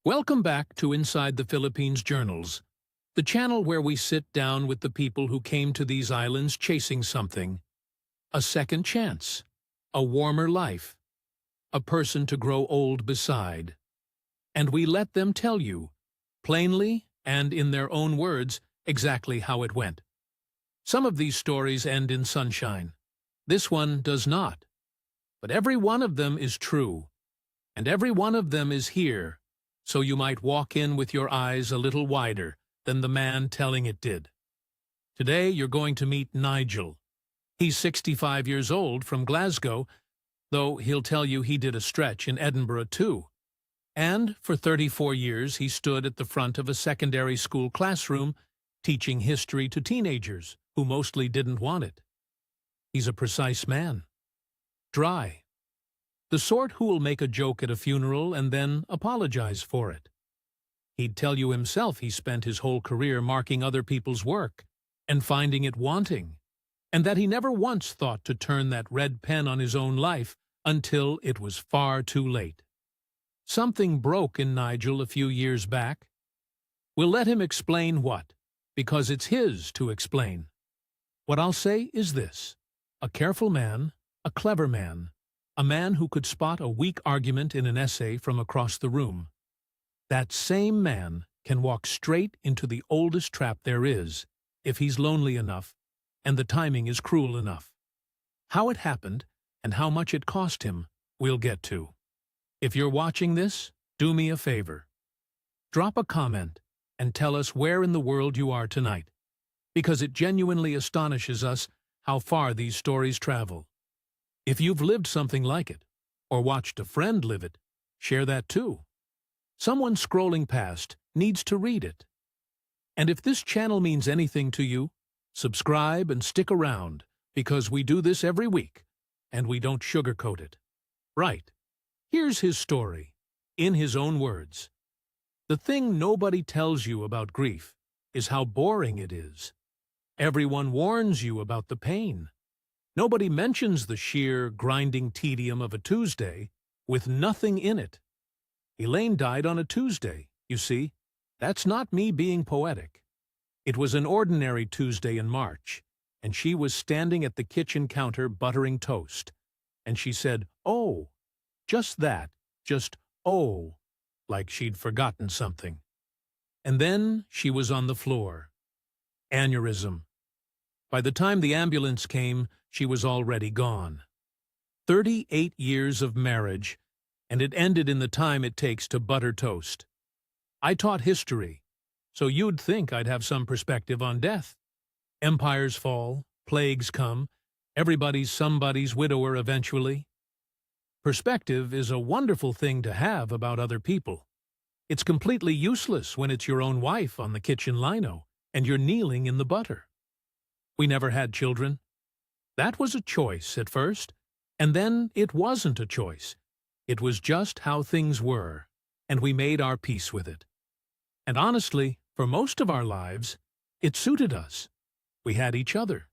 Welcome back to Inside the Philippines Journals, the channel where we sit down with the people who came to these islands chasing something. A second chance, a warmer life, a person to grow old beside. And we let them tell you, plainly and in their own words, exactly how it went. Some of these stories end in sunshine. This one does not. But every one of them is true, and every one of them is here, so you might walk in with your eyes a little wider than the man telling it did. Today you're going to meet Nigel. He's 65 years old, from Glasgow, though he'll tell you he did a stretch in Edinburgh too. And for 34 years he stood at the front of a secondary school classroom teaching history to teenagers who mostly didn't want it. He's a precise man. Dry. The sort who will make a joke at a funeral and then apologize for it. He'd tell you himself he spent his whole career marking other people's work and finding it wanting, and that he never once thought to turn that red pen on his own life until it was far too late. Something broke in Nigel a few years back. We'll let him explain what, because it's his to explain. What I'll say is this: a careful man, a clever man, a man who could spot a weak argument in an essay from across the room. That same man can walk straight into the oldest trap there is, if he's lonely enough and the timing is cruel enough. How it happened and how much it cost him, we'll get to. If you're watching this, do me a favor. Drop a comment and tell us where in the world you are tonight, because it genuinely astonishes us how far these stories travel. If you've lived something like it, or watched a friend live it, share that too. Someone scrolling past needs to read it. And if this channel means anything to you, subscribe and stick around, because we do this every week, and we don't sugarcoat it. Right. Here's his story, in his own words. The thing nobody tells you about grief is how boring it is. Everyone warns you about the pain. Nobody mentions the sheer, grinding tedium of a Tuesday with nothing in it. Elaine died on a Tuesday, you see. That's not me being poetic. It was an ordinary Tuesday in March, and she was standing at the kitchen counter buttering toast. And she said, "Oh," just that, just "oh," like she'd forgotten something. And then she was on the floor. Aneurysm. By the time the ambulance came, she was already gone. 38 years of marriage, and it ended in the time it takes to butter toast. I taught history, so you'd think I'd have some perspective on death. Empires fall, plagues come, everybody's somebody's widower eventually. Perspective is a wonderful thing to have about other people. It's completely useless when it's your own wife on the kitchen lino and you're kneeling in the butter. We never had children. That was a choice at first, and then it wasn't a choice. It was just how things were, and we made our peace with it. And honestly, for most of our lives, it suited us. We had each other.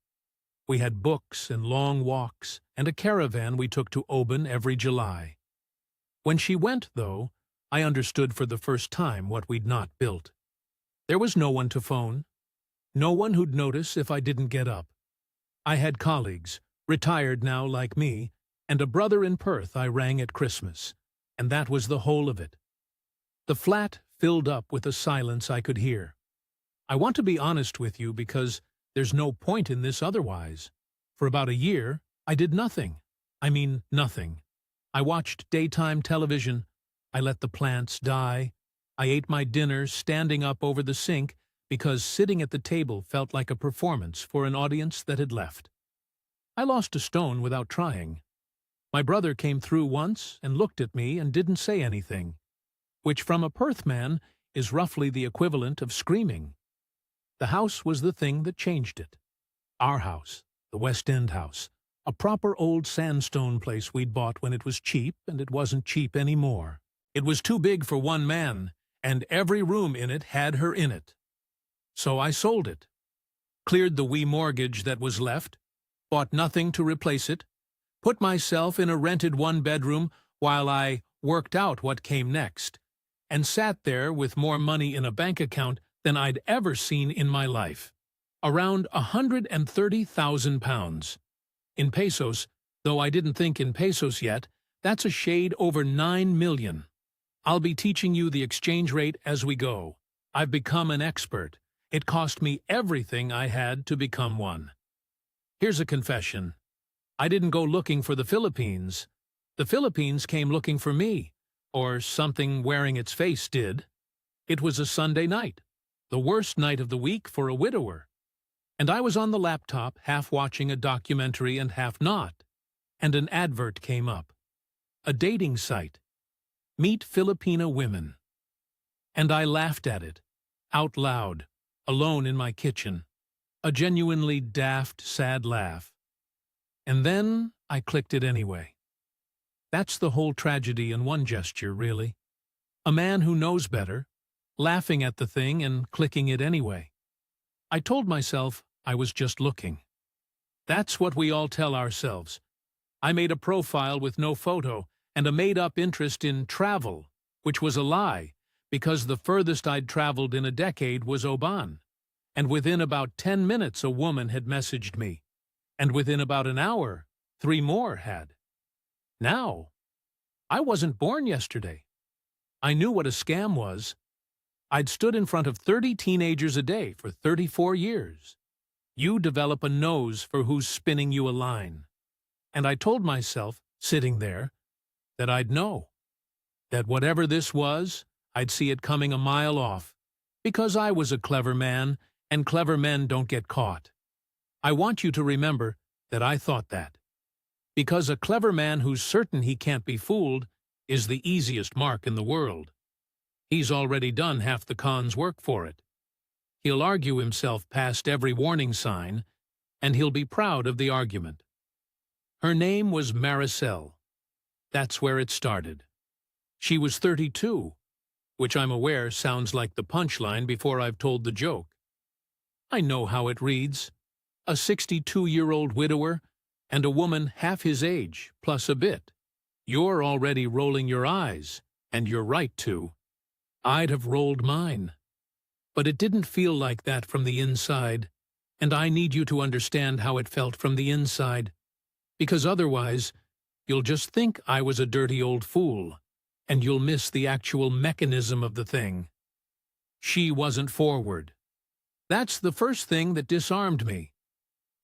We had books and long walks, and a caravan we took to Oban every July. When she went, though, I understood for the first time what we'd not built. There was no one to phone. No one who'd notice if I didn't get up. I had colleagues, retired now like me, and a brother in Perth I rang at Christmas, and that was the whole of it. The flat filled up with a silence I could hear. I want to be honest with you because there's no point in this otherwise. For about a year, I did nothing. I mean nothing. I watched daytime television. I let the plants die. I ate my dinner standing up over the sink because sitting at the table felt like a performance for an audience that had left. I lost a stone without trying. My brother came through once and looked at me and didn't say anything, which from a Perth man is roughly the equivalent of screaming. The house was the thing that changed it. Our house, the West End house, a proper old sandstone place we'd bought when it was cheap, and it wasn't cheap anymore. It was too big for one man, and every room in it had her in it. So I sold it, cleared the wee mortgage that was left, bought nothing to replace it, put myself in a rented one-bedroom while I worked out what came next, and sat there with more money in a bank account than I'd ever seen in my life. Around £130,000. In pesos, though I didn't think in pesos yet, that's a shade over 9 million. I'll be teaching you the exchange rate as we go. I've become an expert. It cost me everything I had to become one. Here's a confession. I didn't go looking for the Philippines. The Philippines came looking for me, or something wearing its face did. It was a Sunday night, the worst night of the week for a widower. And I was on the laptop, half watching a documentary and half not, and an advert came up. A dating site. Meet Filipina women. And I laughed at it, out loud, alone in my kitchen. A genuinely daft, sad laugh. And then I clicked it anyway. That's the whole tragedy in one gesture, really. A man who knows better, laughing at the thing and clicking it anyway. I told myself I was just looking. That's what we all tell ourselves. I made a profile with no photo and a made-up interest in travel, which was a lie, because the furthest I'd traveled in a decade was Oman. And within about 10 minutes a woman had messaged me. And within about an hour, 3 more had. Now, I wasn't born yesterday. I knew what a scam was. I'd stood in front of 30 teenagers a day for 34 years. You develop a nose for who's spinning you a line. And I told myself, sitting there, that I'd know. That whatever this was, I'd see it coming a mile off. Because I was a clever man, and clever men don't get caught. I want you to remember that I thought that. Because a clever man who's certain he can't be fooled is the easiest mark in the world. He's already done half the con's work for it. He'll argue himself past every warning sign, and he'll be proud of the argument. Her name was Maricel. That's where it started. She was 32, which I'm aware sounds like the punchline before I've told the joke. I know how it reads. A 62-year-old widower and a woman half his age, plus a bit. You're already rolling your eyes, and you're right to. I'd have rolled mine. But it didn't feel like that from the inside, and I need you to understand how it felt from the inside, because otherwise you'll just think I was a dirty old fool, and you'll miss the actual mechanism of the thing. She wasn't forward. That's the first thing that disarmed me.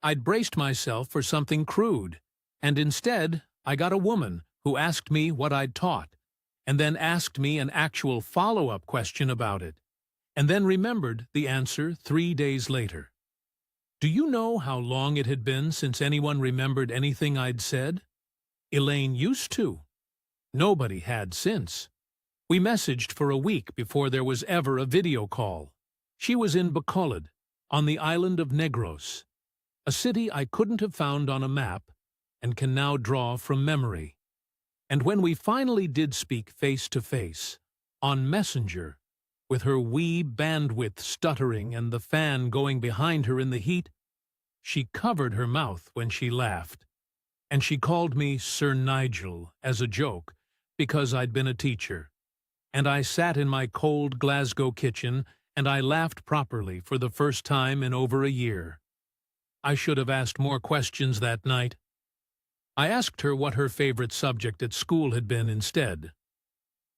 I'd braced myself for something crude, and instead I got a woman who asked me what I'd taught, and then asked me an actual follow-up question about it, and then remembered the answer 3 days later. Do you know how long it had been since anyone remembered anything I'd said? Elaine used to. Nobody had since. We messaged for a week before there was ever a video call. She was in Bacolod, on the island of Negros, a city I couldn't have found on a map and can now draw from memory. And when we finally did speak face to face, on Messenger, with her wee bandwidth stuttering and the fan going behind her in the heat, she covered her mouth when she laughed. And she called me Sir Nigel as a joke, because I'd been a teacher. And I sat in my cold Glasgow kitchen and I laughed properly for the first time in over a year. I should have asked more questions that night. I asked her what her favorite subject at school had been instead.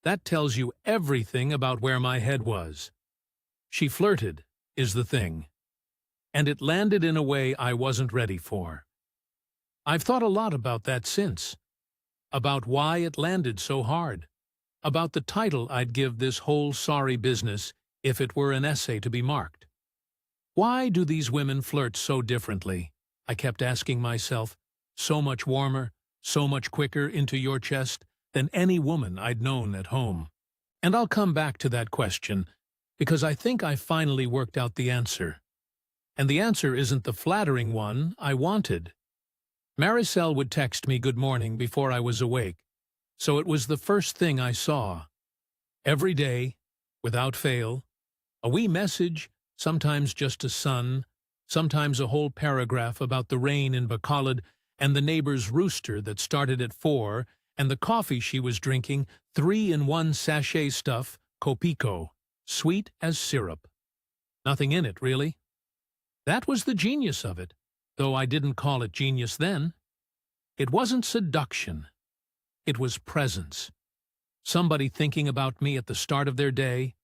That tells you everything about where my head was. She flirted, is the thing. And it landed in a way I wasn't ready for. I've thought a lot about that since. About why it landed so hard. About the title I'd give this whole sorry business if it were an essay to be marked. Why do these women flirt so differently? I kept asking myself, so much warmer, so much quicker into your chest than any woman I'd known at home. And I'll come back to that question, because I think I finally worked out the answer. And the answer isn't the flattering one I wanted. Maricel would text me good morning before I was awake, so it was the first thing I saw. Every day, without fail, a wee message, sometimes just a sun, sometimes a whole paragraph about the rain in Bacolod and the neighbor's rooster that started at 4, and the coffee she was drinking, 3-in-1 sachet stuff, Copico, sweet as syrup. Nothing in it, really. That was the genius of it, though I didn't call it genius then. It wasn't seduction. It was presence. Somebody thinking about me at the start of their day.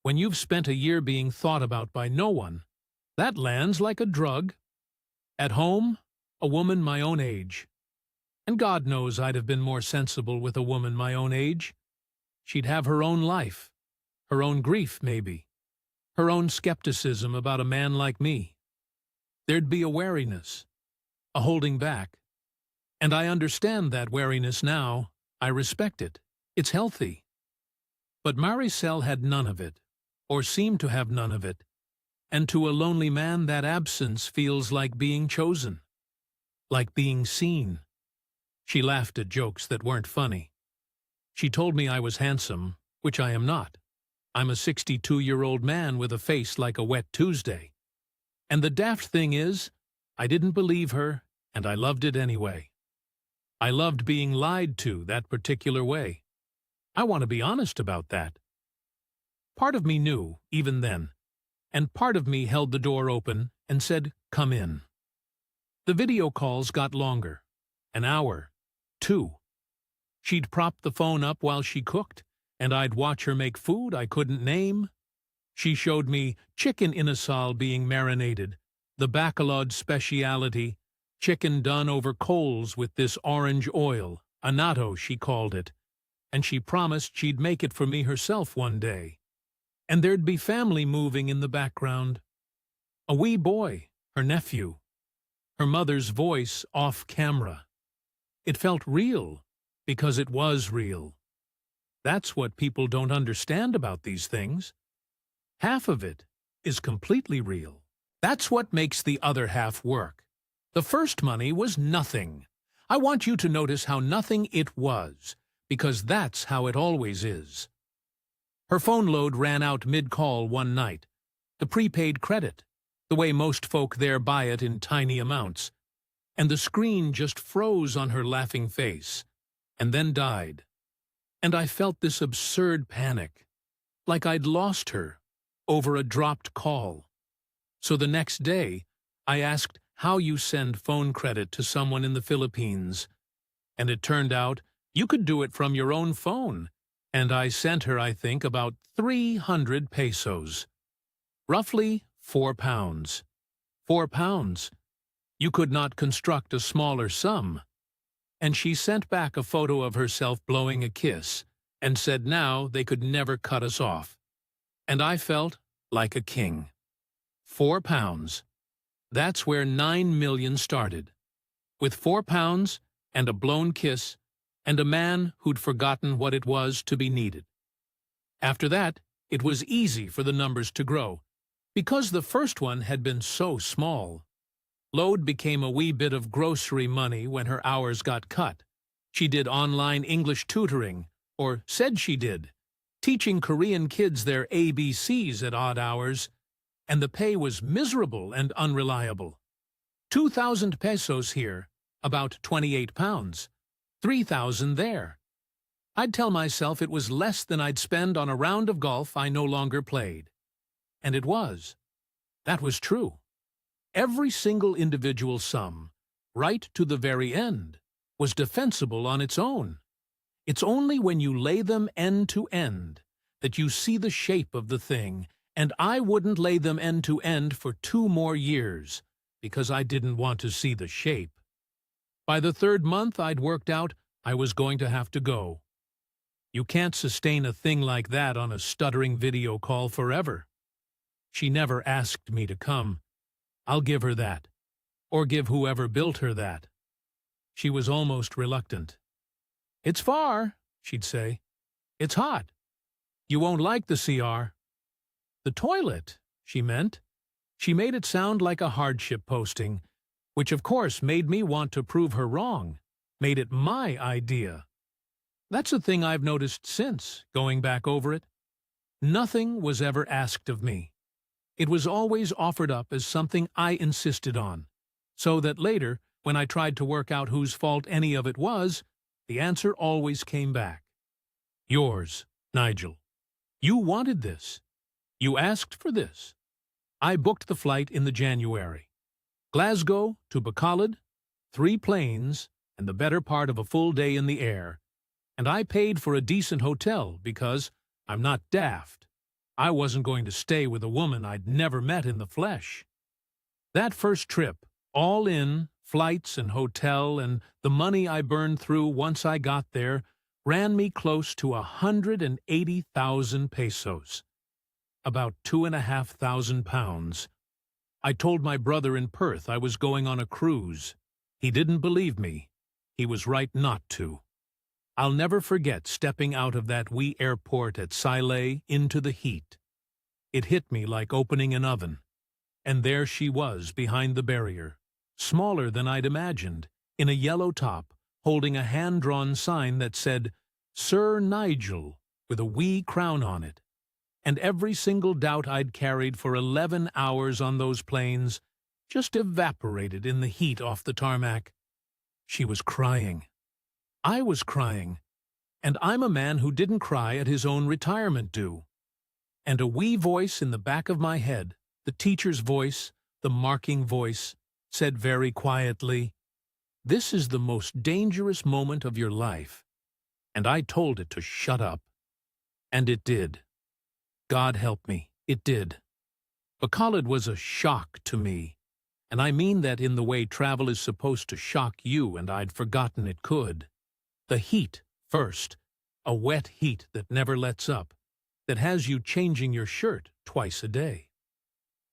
When you've spent a year being thought about by no one, that lands like a drug. At home, a woman my own age. And God knows I'd have been more sensible with a woman my own age. She'd have her own life, her own grief, maybe, her own skepticism about a man like me. There'd be a wariness, a holding back. And I understand that wariness now. I respect it. It's healthy. But Maricel had none of it, or seemed to have none of it. And to a lonely man, that absence feels like being chosen, like being seen. She laughed at jokes that weren't funny. She told me I was handsome, which I am not. I'm a 62-year-old man with a face like a wet Tuesday. And the daft thing is, I didn't believe her, and I loved it anyway. I loved being lied to that particular way. I want to be honest about that. Part of me knew, even then, and part of me held the door open and said, "Come in." The video calls got longer. An hour. 2. She'd prop the phone up while she cooked, and I'd watch her make food I couldn't name. She showed me chicken inasal being marinated, the bacalhau speciality, chicken done over coals with this orange oil, annatto she called it, and she promised she'd make it for me herself one day. And there'd be family moving in the background. A wee boy, her nephew. Her mother's voice off camera. It felt real, because it was real. That's what people don't understand about these things. Half of it is completely real. That's what makes the other half work. The first money was nothing. I want you to notice how nothing it was, because that's how it always is. Her phone load ran out mid-call one night. The prepaid credit, the way most folk there buy it in tiny amounts. And the screen just froze on her laughing face, and then died. And I felt this absurd panic, like I'd lost her, over a dropped call. So the next day, I asked how you send phone credit to someone in the Philippines. And it turned out you could do it from your own phone. And I sent her, I think, about 300 pesos. Roughly 4 pounds. 4 pounds. You could not construct a smaller sum. And she sent back a photo of herself blowing a kiss, and said now they could never cut us off. And I felt like a king. 4 pounds. That's where 9 million started. With 4 pounds and a blown kiss and a man who'd forgotten what it was to be needed. After that, it was easy for the numbers to grow, because the first one had been so small. Load became a wee bit of grocery money when her hours got cut. She did online English tutoring, or said she did, teaching Korean kids their ABCs at odd hours, and the pay was miserable and unreliable. 2,000 pesos here, about 28 pounds, 3,000 there. I'd tell myself it was less than I'd spend on a round of golf I no longer played. And it was. That was true. Every single individual sum, right to the very end, was defensible on its own. It's only when you lay them end to end that you see the shape of the thing, and I wouldn't lay them end to end for 2 more years, because I didn't want to see the shape. By the 3rd month, I'd worked out I was going to have to go. You can't sustain a thing like that on a stuttering video call forever. She never asked me to come. I'll give her that, or give whoever built her that. She was almost reluctant. "It's far," she'd say. "It's hot. You won't like the CR." The toilet, she meant. She made it sound like a hardship posting, which of course made me want to prove her wrong, made it my idea. That's a thing I've noticed since, going back over it. Nothing was ever asked of me. It was always offered up as something I insisted on, so that later, when I tried to work out whose fault any of it was, the answer always came back. "Yours, Nigel. You wanted this. You asked for this. I booked the flight in the January. Glasgow to Bacolod, 3 planes, and the better part of a full day in the air. And I paid for a decent hotel because I'm not daft. I wasn't going to stay with a woman I'd never met in the flesh. That first trip, all in, flights and hotel and the money I burned through once I got there, ran me close to 180,000 pesos. About 2,500 pounds. I told my brother in Perth I was going on a cruise. He didn't believe me. He was right not to. I'll never forget stepping out of that wee airport at Sile into the heat. It hit me like opening an oven. And there she was behind the barrier, smaller than I'd imagined, in a yellow top, holding a hand-drawn sign that said, Sir Nigel, with a wee crown on it. And every single doubt I'd carried for 11 hours on those planes just evaporated in the heat off the tarmac. She was crying. I was crying. And I'm a man who didn't cry at his own retirement due. And a wee voice in the back of my head, the teacher's voice, the marking voice, said very quietly, "This is the most dangerous moment of your life." And I told it to shut up. And it did. God help me, it did. Bacolod was a shock to me, and I mean that in the way travel is supposed to shock you, and I'd forgotten it could. The heat, first, a wet heat that never lets up, that has you changing your shirt twice a day.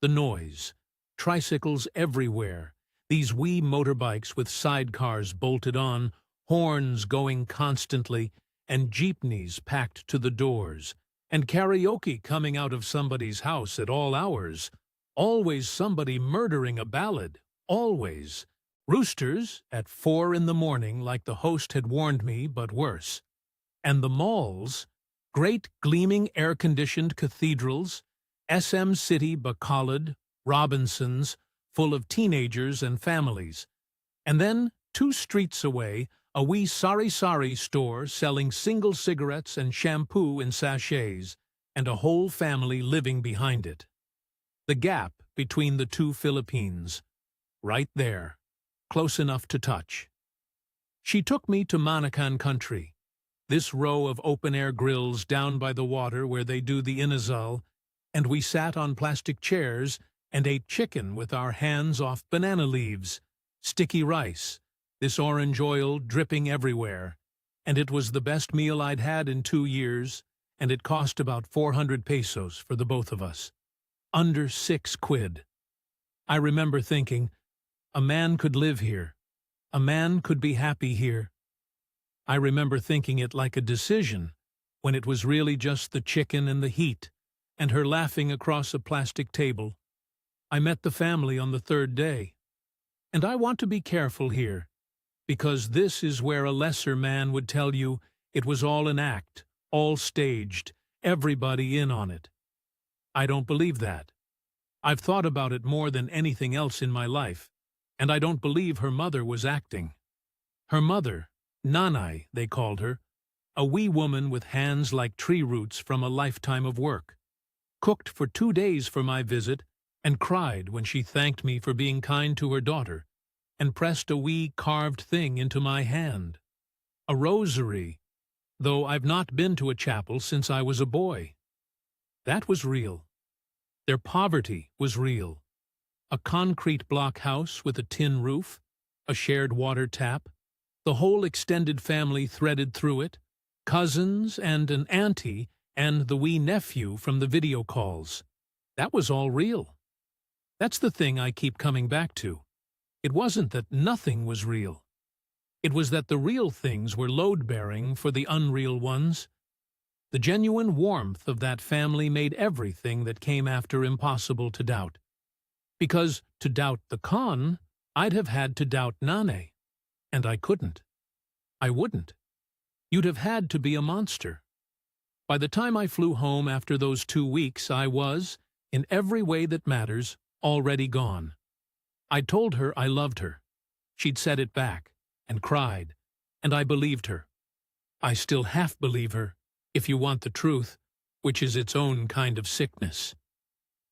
The noise, tricycles everywhere, these wee motorbikes with sidecars bolted on, horns going constantly, and jeepneys packed to the doors, and karaoke coming out of somebody's house at all hours. Always somebody murdering a ballad, always. Roosters at 4 in the morning like the host had warned me, but worse. And the malls, great gleaming air-conditioned cathedrals, SM City, Bacolod, Robinson's, full of teenagers and families. And then, 2 streets away, a wee sari-sari store selling single cigarettes and shampoo in sachets, and a whole family living behind it. The gap between the 2 Philippines. Right there, close enough to touch. She took me to Manacan country, this row of open-air grills down by the water where they do the inasal, and we sat on plastic chairs and ate chicken with our hands off banana leaves, sticky rice, this orange oil dripping everywhere, and it was the best meal I'd had in 2 years, and it cost about 400 pesos for the both of us. Under 6 quid. I remember thinking, a man could live here. A man could be happy here. I remember thinking it like a decision, when it was really just the chicken and the heat, and her laughing across a plastic table. I met the family on the 3rd day. And I want to be careful here, because this is where a lesser man would tell you it was all an act, all staged, everybody in on it. I don't believe that. I've thought about it more than anything else in my life, and I don't believe her mother was acting. Her mother, Nanay, they called her, a wee woman with hands like tree roots from a lifetime of work, cooked for 2 days for my visit and cried when she thanked me for being kind to her daughter, and pressed a wee carved thing into my hand. A rosary, though I've not been to a chapel since I was a boy. That was real. Their poverty was real. A concrete block house with a tin roof, a shared water tap, the whole extended family threaded through it, cousins and an auntie and the wee nephew from the video calls. That was all real. That's the thing I keep coming back to. It wasn't that nothing was real. It was that the real things were load-bearing for the unreal ones. The genuine warmth of that family made everything that came after impossible to doubt. Because to doubt the con, I'd have had to doubt Nane. And I couldn't. I wouldn't. You'd have had to be a monster. By the time I flew home after those 2 weeks, I was, in every way that matters, already gone. I'd told her I loved her. She'd said it back, and cried, and I believed her. I still half believe her, if you want the truth, which is its own kind of sickness.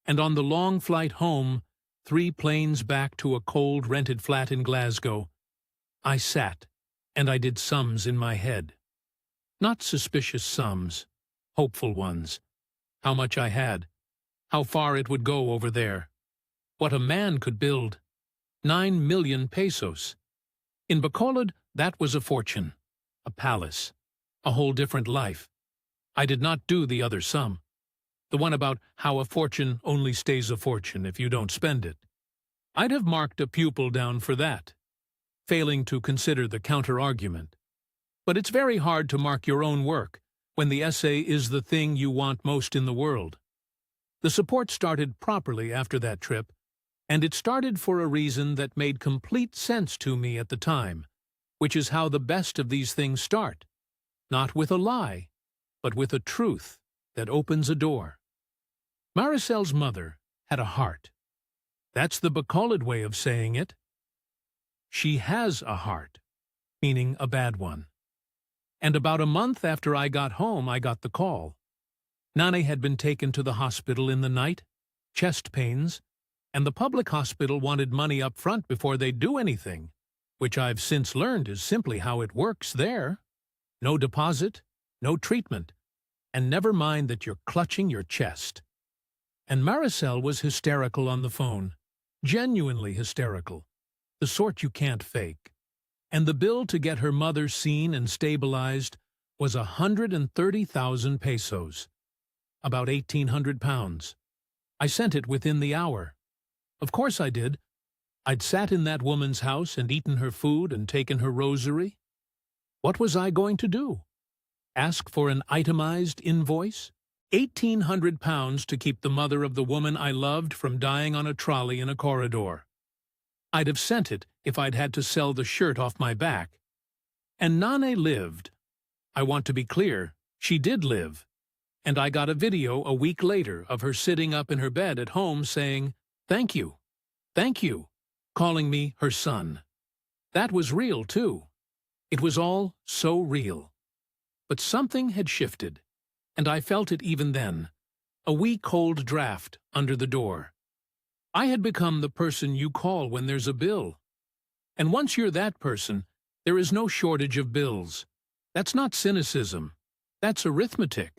And on the long flight home, 3 planes back to a cold rented flat in Glasgow, I sat and I did sums in my head. Not suspicious sums, hopeful ones. How much I had, how far it would go over there, what a man could build. 9 million pesos. In Bacolod, that was a fortune, a palace, a whole different life. I did not do the other sum, the one about how a fortune only stays a fortune if you don't spend it. I'd have marked a pupil down for that, failing to consider the counter-argument. But it's very hard to mark your own work when the essay is the thing you want most in the world. The support started properly after that trip, and it started for a reason that made complete sense to me at the time, which is how the best of these things start, not with a lie, but with a truth that opens a door. Maricel's mother had a heart. That's the Bacolod way of saying it. She has a heart, meaning a bad one. And about a month after I got home, I got the call. Nane had been taken to the hospital in the night, chest pains, and the public hospital wanted money up front before they'd do anything, which I've since learned is simply how it works there. No deposit, no treatment, and never mind that you're clutching your chest. And Maricel was hysterical on the phone, genuinely hysterical, the sort you can't fake. And the bill to get her mother seen and stabilized was 130,000 pesos, about 1,800 pounds. I sent it within the hour. Of course I did. I'd sat in that woman's house and eaten her food and taken her rosary. What was I going to do? Ask for an itemized invoice? 1,800 pounds to keep the mother of the woman I loved from dying on a trolley in a corridor. I'd have sent it if I'd had to sell the shirt off my back. And Nane lived. I want to be clear, she did live. And I got a video a week later of her sitting up in her bed at home saying, "Thank you, calling me her son. That was real, too. It was all so real. But something had shifted, and I felt it even then, a wee cold draft under the door. I had become the person you call when there's a bill. And once you're that person, there is no shortage of bills. That's not cynicism. That's arithmetic.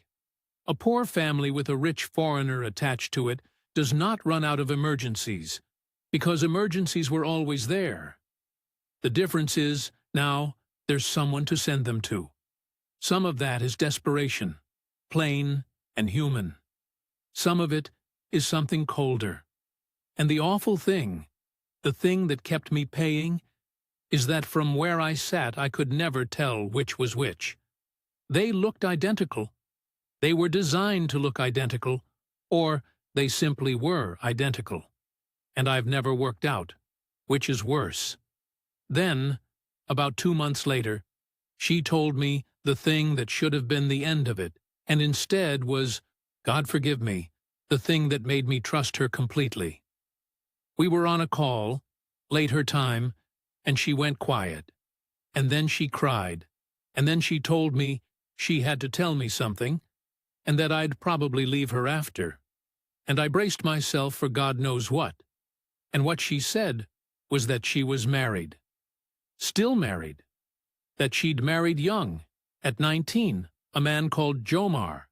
A poor family with a rich foreigner attached to it does not run out of emergencies, because emergencies were always there. The difference is, now, there's someone to send them to. Some of that is desperation, plain and human. Some of it is something colder. And the awful thing, the thing that kept me paying, is that from where I sat I could never tell which was which. They looked identical. They were designed to look identical, or they simply were identical. And I've never worked out which is worse. Then, about 2 months later, she told me the thing that should have been the end of it, and instead was, God forgive me, the thing that made me trust her completely. We were on a call, late her time, and she went quiet. And then she cried, and then she told me she had to tell me something, and that I'd probably leave her after. And I braced myself for God knows what. And what she said was that she was married. Still married. That she'd married young, at 19, a man called Jomar.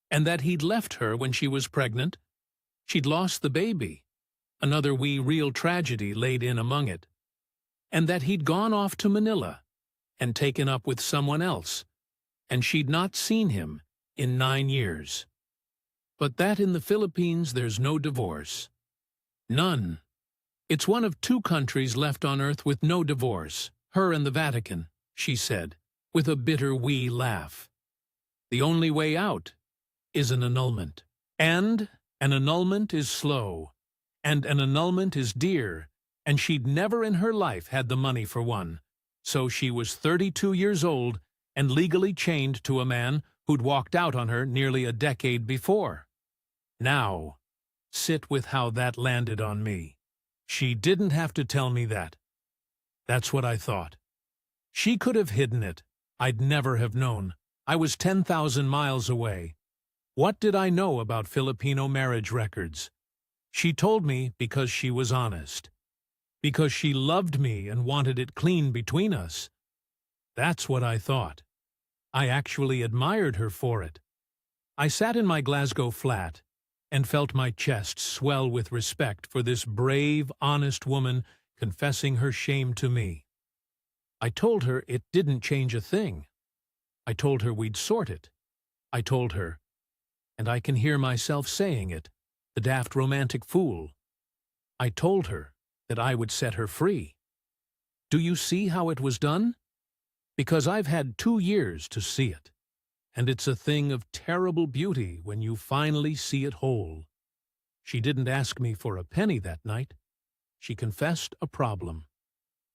And that he'd left her when she was pregnant. She'd lost the baby. Another wee real tragedy laid in among it. And that he'd gone off to Manila and taken up with someone else. And she'd not seen him in 9 years. But that in the Philippines there's no divorce. None. It's one of 2 countries left on earth with no divorce, her and the Vatican, she said, with a bitter wee laugh. The only way out is an annulment. And an annulment is slow, and an annulment is dear, and she'd never in her life had the money for one. So she was 32 years old and legally chained to a man who'd walked out on her nearly a decade before. Now, sit with how that landed on me. She didn't have to tell me that. That's what I thought. She could have hidden it. I'd never have known. I was 10,000 miles away. What did I know about Filipino marriage records? She told me because she was honest. Because she loved me and wanted it clean between us. That's what I thought. I actually admired her for it. I sat in my Glasgow flat and felt my chest swell with respect for this brave, honest woman confessing her shame to me. I told her it didn't change a thing. I told her we'd sort it. I told her, and I can hear myself saying it, the daft romantic fool. I told her that I would set her free. Do you see how it was done? Because I've had 2 years to see it, and it's a thing of terrible beauty when you finally see it whole. She didn't ask me for a penny that night. She confessed a problem.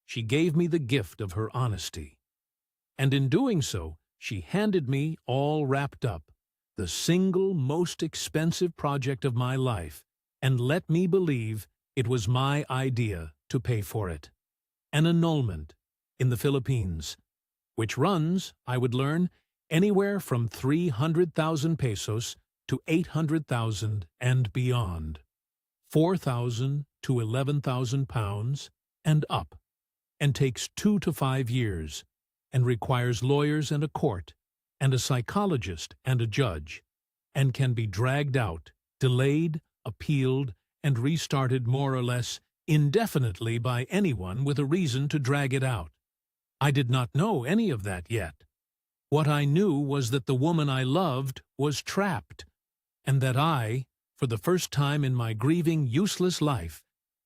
She gave me the gift of her honesty. And in doing so, she handed me, all wrapped up, the single most expensive project of my life, and let me believe it was my idea to pay for it. An annulment in the Philippines, which runs, I would learn, anywhere from 300,000 pesos to 800,000 and beyond, 4,000 to 11,000 pounds and up, and takes 2 to 5 years, and requires lawyers and a court, and a psychologist and a judge, and can be dragged out, delayed, appealed, and restarted more or less indefinitely by anyone with a reason to drag it out. I did not know any of that yet. What I knew was that the woman I loved was trapped, and that I, for the first time in my grieving, useless life,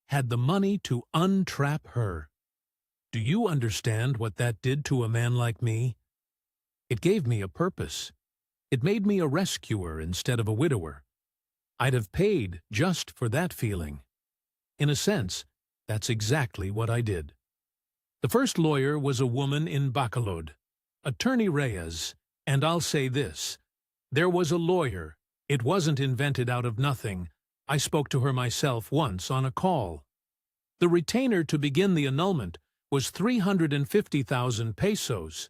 had the money to untrap her. Do you understand what that did to a man like me? It gave me a purpose. It made me a rescuer instead of a widower. I'd have paid just for that feeling. In a sense, that's exactly what I did. The first lawyer was a woman in Bacolod, Attorney Reyes, and I'll say this. There was a lawyer. It wasn't invented out of nothing. I spoke to her myself once on a call. The retainer to begin the annulment was 350,000 pesos,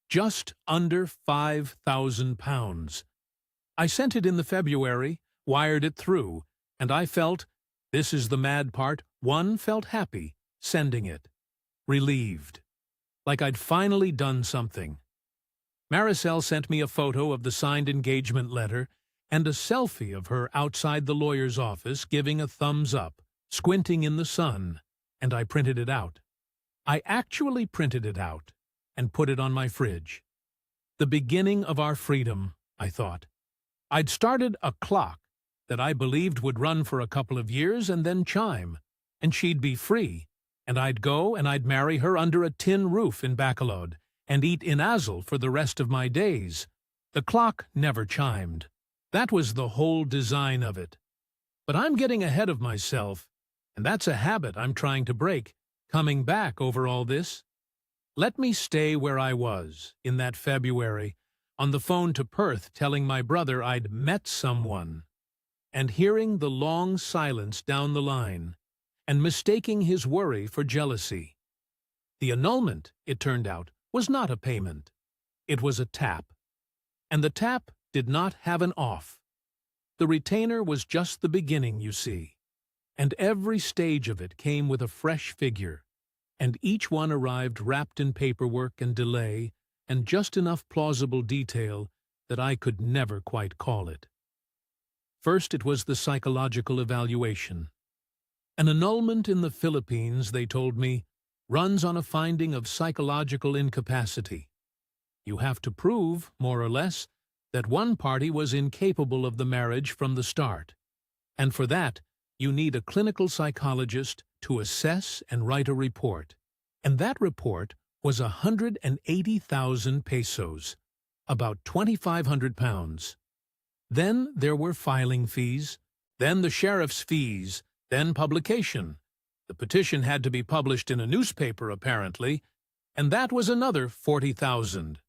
just under 5,000 pounds. I sent it in the February, wired it through, and I felt, this is the mad part, one felt happy sending it, relieved, like I'd finally done something. Maricel sent me a photo of the signed engagement letter and a selfie of her outside the lawyer's office giving a thumbs up, squinting in the sun, and I printed it out. I actually printed it out and put it on my fridge. The beginning of our freedom, I thought. I'd started a clock that I believed would run for a couple of years and then chime, and she'd be free, and I'd go and I'd marry her under a tin roof in Bacolod and eat inazal for the rest of my days. The clock never chimed. That was the whole design of it. But I'm getting ahead of myself, and that's a habit I'm trying to break, coming back over all this. Let me stay where I was, in that February, on the phone to Perth telling my brother I'd met someone, and hearing the long silence down the line, and mistaking his worry for jealousy. The annulment, it turned out, was not a payment. It was a tap. And the tap did not have an off. The retainer was just the beginning, you see, and every stage of it came with a fresh figure, and each one arrived wrapped in paperwork and delay and just enough plausible detail that I could never quite call it. First it was the psychological evaluation. An annulment in the Philippines, they told me, runs on a finding of psychological incapacity. You have to prove, more or less, that one party was incapable of the marriage from the start, and for that you need a clinical psychologist to assess and write a report, and that report was 180,000 pesos, about 2,500 pounds. Then there were filing fees, then the sheriff's fees, then publication. The petition had to be published in a newspaper, apparently, and that was another 40,000.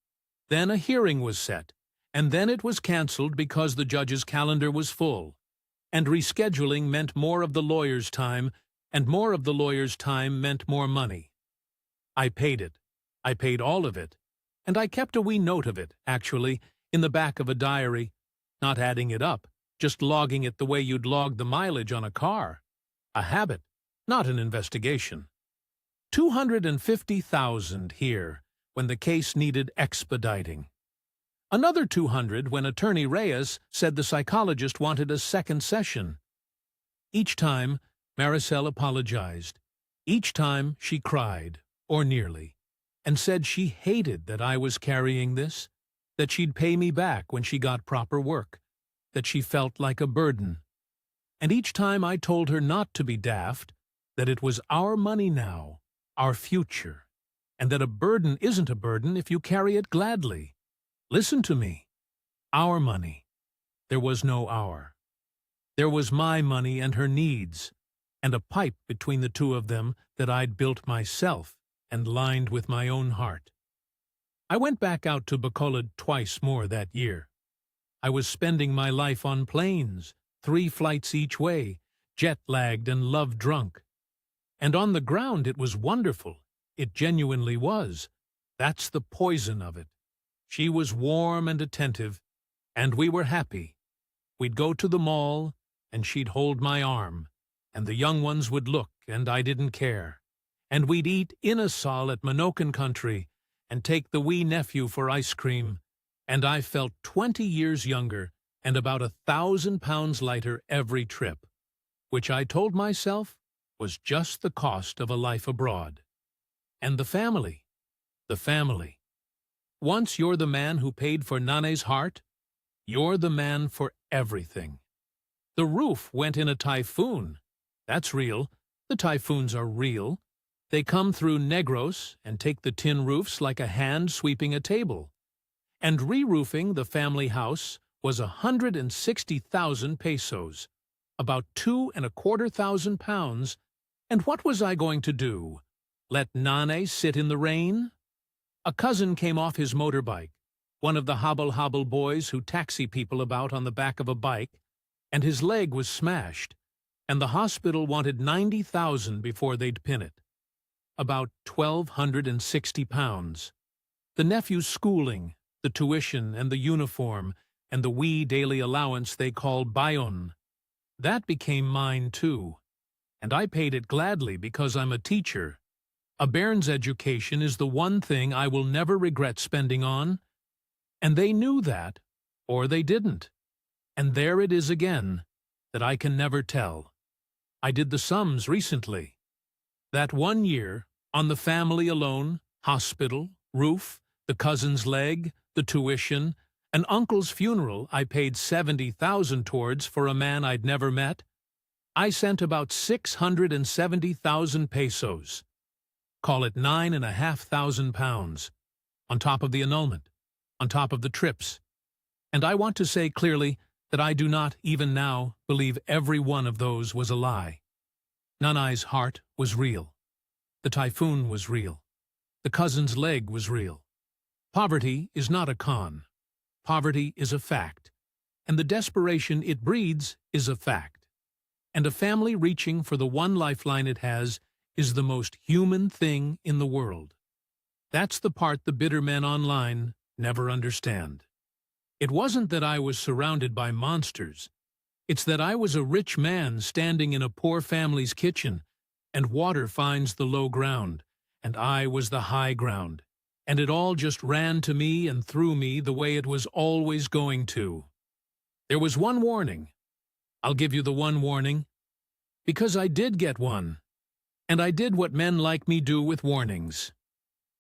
Then a hearing was set, and then it was cancelled because the judge's calendar was full, and rescheduling meant more of the lawyer's time, and more of the lawyer's time meant more money. I paid it. I paid all of it, and I kept a wee note of it, actually, in the back of a diary. not adding it up, just logging it the way you'd log the mileage on a car. A habit, not an investigation. 250,000 here, when the case needed expediting. Another 200 when Attorney Reyes said the psychologist wanted a second session. Each time, Maricel apologized. Each time she cried, or nearly, and said she hated that I was carrying this, that she'd pay me back when she got proper work, that she felt like a burden. And each time I told her not to be daft, that it was our money now, our future, and that a burden isn't a burden if you carry it gladly. Listen to me. Our money. There was no our. There was my money and her needs, and a pipe between the two of them that I'd built myself and lined with my own heart. I went back out to Bacolod twice more that year. I was spending my life on planes, 3 flights each way, jet-lagged and love-drunk. And on the ground it was wonderful. It genuinely was. That's the poison of it. She was warm and attentive, and we were happy. We'd go to the mall, and she'd hold my arm, and the young ones would look, and I didn't care. And we'd eat inasal at Manokan Country, and take the wee nephew for ice cream, and I felt 20 years younger and about 1,000 pounds lighter every trip, which I told myself was just the cost of a life abroad. And the family. The family. Once you're the man who paid for Nane's heart, you're the man for everything. The roof went in a typhoon. That's real. The typhoons are real. They come through Negros and take the tin roofs like a hand sweeping a table. And re-roofing the family house was 160,000 pesos, about 2,250 pounds. And what was I going to do? Let Nane sit in the rain? A cousin came off his motorbike, one of the hobble-hobble boys who taxi people about on the back of a bike, and his leg was smashed, and the hospital wanted 90,000 before they'd pin it. About 1,260 pounds. The nephew's schooling, the tuition and the uniform, and the wee daily allowance they call bayon. That became mine too, and I paid it gladly because I'm a teacher. A bairn's education is the one thing I will never regret spending on, and they knew that, or they didn't. And there it is again, that I can never tell. I did the sums recently. That 1 year, on the family alone, hospital, roof, the cousin's leg, the tuition, an uncle's funeral I paid 70,000 towards for a man I'd never met, I sent about 670,000 pesos. Call it 9,500 pounds, on top of the annulment, on top of the trips. And I want to say clearly that I do not, even now, believe every one of those was a lie. Nanai's heart was real. The typhoon was real. The cousin's leg was real. Poverty is not a con. Poverty is a fact. And the desperation it breeds is a fact. And a family reaching for the one lifeline it has is the most human thing in the world. That's the part the bitter men online never understand. It wasn't that I was surrounded by monsters. It's that I was a rich man standing in a poor family's kitchen, and water finds the low ground, and I was the high ground, and it all just ran to me and through me the way it was always going to. There was one warning. I'll give you the one warning, because I did get one. And I did what men like me do with warnings.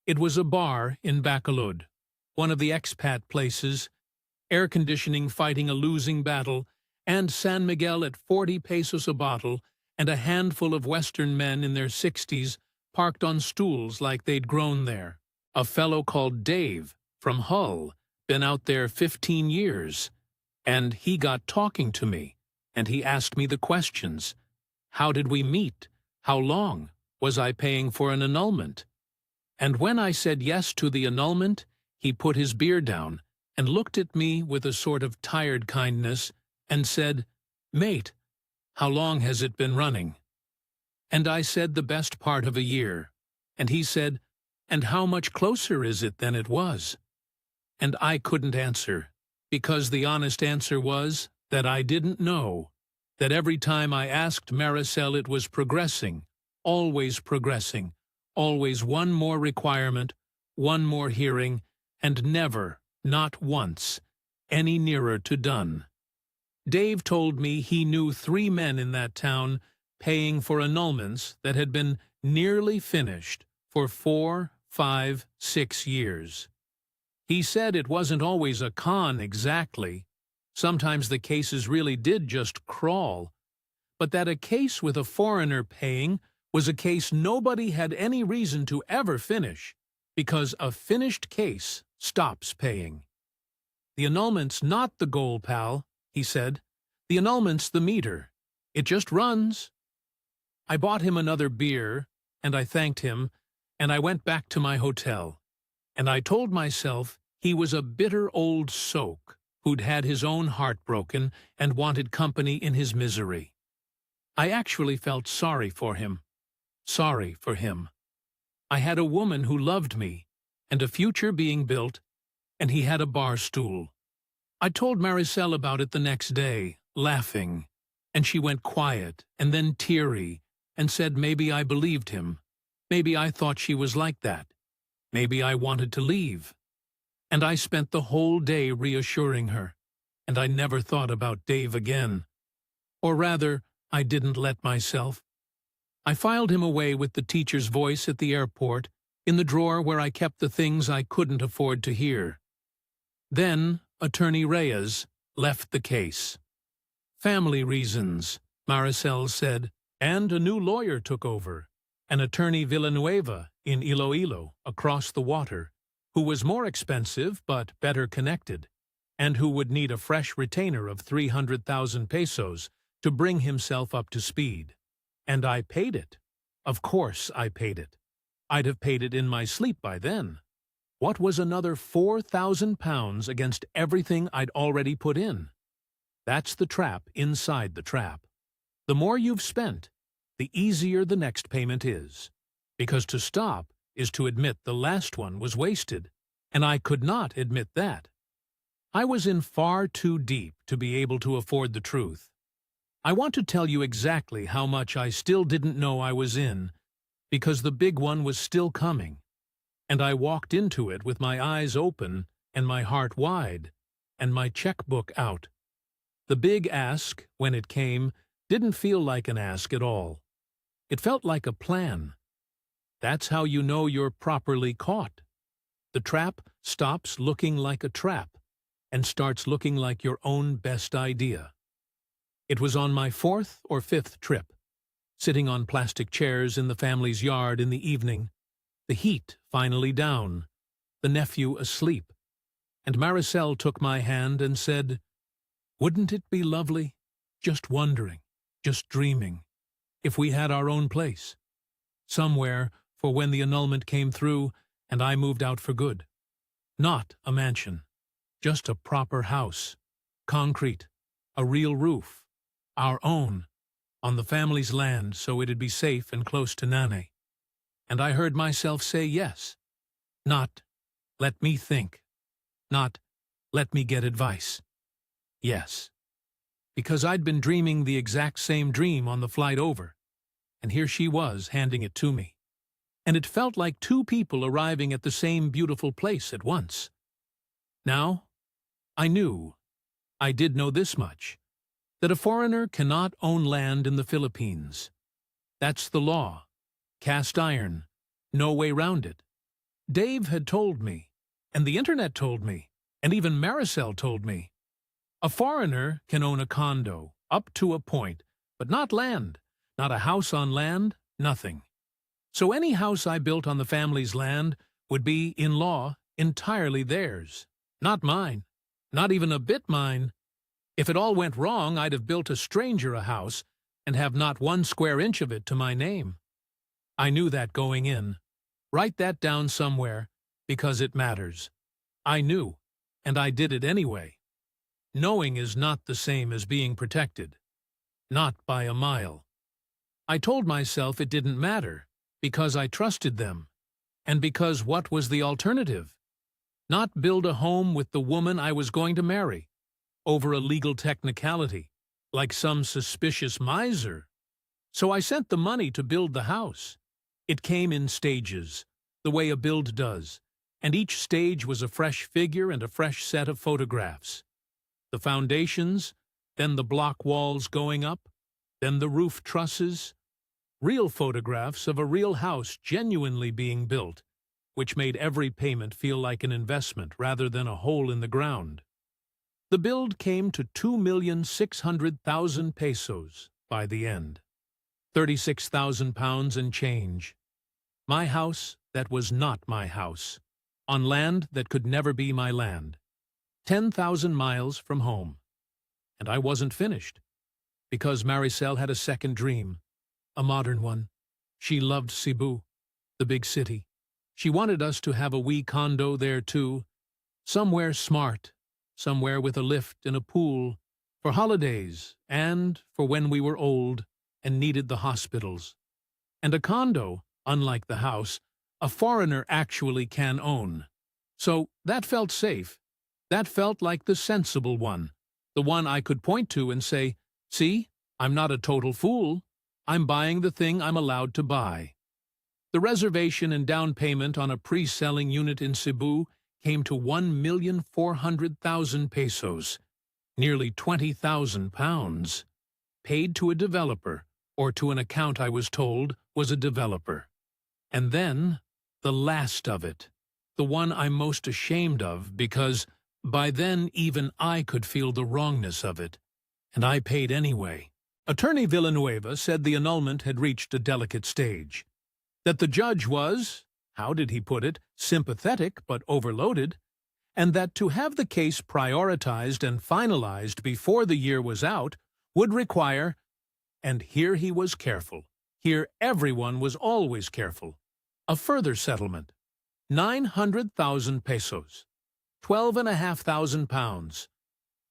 It was a bar in Bacolod, one of the expat places, air conditioning fighting a losing battle, and San Miguel at 40 pesos a bottle, and a handful of Western men in their 60s parked on stools like they'd grown there. A fellow called Dave, from Hull, been out there 15 years, and he got talking to me, and he asked me the questions. How did we meet? How long? Was I paying for an annulment? And when I said yes to the annulment, he put his beer down and looked at me with a sort of tired kindness and said, "Mate, how long has it been running?" And I said the best part of a year. And he said, "And how much closer is it than it was?" And I couldn't answer. Because the honest answer was that I didn't know, that every time I asked Maricel it was progressing, always one more requirement, one more hearing, and never, not once, any nearer to done. Dave told me he knew 3 men in that town paying for annulments that had been nearly finished for 4, 5, 6 years. He said it wasn't always a con exactly. Sometimes the cases really did just crawl. But that a case with a foreigner paying was a case nobody had any reason to ever finish, because a finished case stops paying. The annulment's not the goal, pal, he said. The annulment's the meter. It just runs. I bought him another beer, and I thanked him, and I went back to my hotel. And I told myself he was a bitter old soak who'd had his own heart broken and wanted company in his misery. I actually felt sorry for him. Sorry for him. I had a woman who loved me, and a future being built, and he had a bar stool. I told Maricel about it the next day, laughing, and she went quiet and then teary and said maybe I believed him. Maybe I thought she was like that. Maybe I wanted to leave. And I spent the whole day reassuring her, and I never thought about Dave again. Or rather, I didn't let myself. I filed him away with the teacher's voice at the airport, in the drawer where I kept the things I couldn't afford to hear. Then Attorney Reyes left the case. Family reasons, Maricel said, and a new lawyer took over, an Attorney Villanueva in Iloilo, across the water, who was more expensive but better connected, and who would need a fresh retainer of 300,000 pesos to bring himself up to speed. And I paid it. Of course I paid it. I'd have paid it in my sleep by then. What was another 4,000 pounds against everything I'd already put in? That's the trap inside the trap. The more you've spent, the easier the next payment is. Because to stop is to admit the last one was wasted, and I could not admit that. I was in far too deep to be able to afford the truth. I want to tell you exactly how much I still didn't know I was in, because the big one was still coming, and I walked into it with my eyes open and my heart wide, and my checkbook out. The big ask, when it came, didn't feel like an ask at all. It felt like a plan. That's how you know you're properly caught. The trap stops looking like a trap and starts looking like your own best idea. It was on my 4th or 5th trip, sitting on plastic chairs in the family's yard in the evening, the heat finally down, the nephew asleep, and Maricel took my hand and said, "Wouldn't it be lovely, just wondering, just dreaming, if we had our own place, somewhere for when the annulment came through and I moved out for good. Not a mansion, just a proper house, concrete, a real roof, our own, on the family's land so it'd be safe and close to Nane." And I heard myself say yes. Not, "Let me think." Not, "Let me get advice." Yes. Because I'd been dreaming the exact same dream on the flight over, and here she was handing it to me. And it felt like 2 people arriving at the same beautiful place at once. Now, I did know this much, that a foreigner cannot own land in the Philippines. That's the law. Cast iron. No way round it. Dave had told me, and the internet told me, and even Maricel told me. A foreigner can own a condo, up to a point, but not land, not a house on land, nothing. So any house I built on the family's land would be, in law, entirely theirs. Not mine. Not even a bit mine. If it all went wrong, I'd have built a stranger a house and have not 1 square inch of it to my name. I knew that going in. Write that down somewhere, because it matters. I knew, and I did it anyway. Knowing is not the same as being protected. Not by a mile. I told myself it didn't matter, because I trusted them. And because what was the alternative? not build a home with the woman I was going to marry, over a legal technicality, like some suspicious miser. So I sent the money to build the house. It came in stages, the way a build does, and each stage was a fresh figure and a fresh set of photographs. The foundations, then the block walls going up, then the roof trusses, real photographs of a real house genuinely being built, which made every payment feel like an investment rather than a hole in the ground. The build came to 2,600,000 pesos by the end, 36,000 pounds and change. My house that was not my house, on land that could never be my land, 10,000 miles from home. And I wasn't finished, because Maricel had a second dream, a modern one. She loved Cebu, the big city. She wanted us to have a wee condo there too, somewhere smart, somewhere with a lift and a pool, for holidays and for when we were old and needed the hospitals. And a condo, unlike the house, a foreigner actually can own. So that felt safe. That felt like the sensible one, the one I could point to and say, see, I'm not a total fool. I'm buying the thing I'm allowed to buy. The reservation and down payment on a pre-selling unit in Cebu came to 1,400,000 pesos, nearly 20,000 pounds, paid to a developer, or to an account I was told was a developer. And then, the last of it, the one I'm most ashamed of because by then even I could feel the wrongness of it, and I paid anyway. Attorney Villanueva said the annulment had reached a delicate stage, that the judge was, how did he put it, sympathetic but overloaded, and that to have the case prioritized and finalized before the year was out would require, and here he was careful, here everyone was always careful, a further settlement, 900,000 pesos, 12,500 pounds.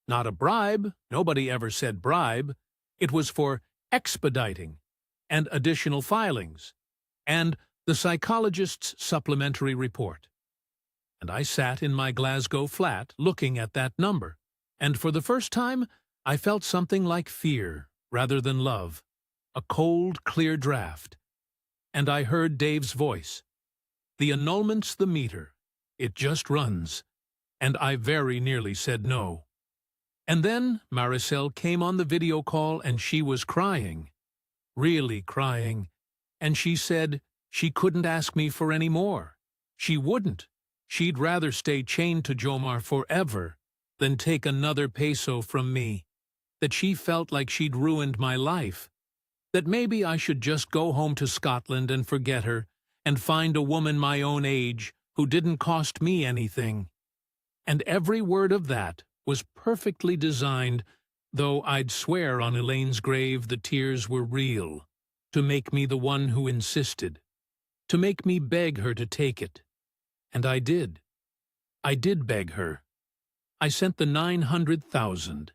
Not a bribe, nobody ever said bribe, it was for expediting, and additional filings, and the psychologist's supplementary report. And I sat in my Glasgow flat looking at that number, and for the first time I felt something like fear rather than love, a cold, clear draft. And I heard Dave's voice. The annulment's the meter. It just runs. And I very nearly said no. And then Maricel came on the video call and she was crying, really crying, and she said she couldn't ask me for any more. She wouldn't. She'd rather stay chained to Jomar forever than take another peso from me, that she felt like she'd ruined my life, that maybe I should just go home to Scotland and forget her and find a woman my own age who didn't cost me anything. And every word of that was perfectly designed, though I'd swear on Elaine's grave the tears were real, to make me the one who insisted, to make me beg her to take it. And I did. I did beg her. I sent the 900,000,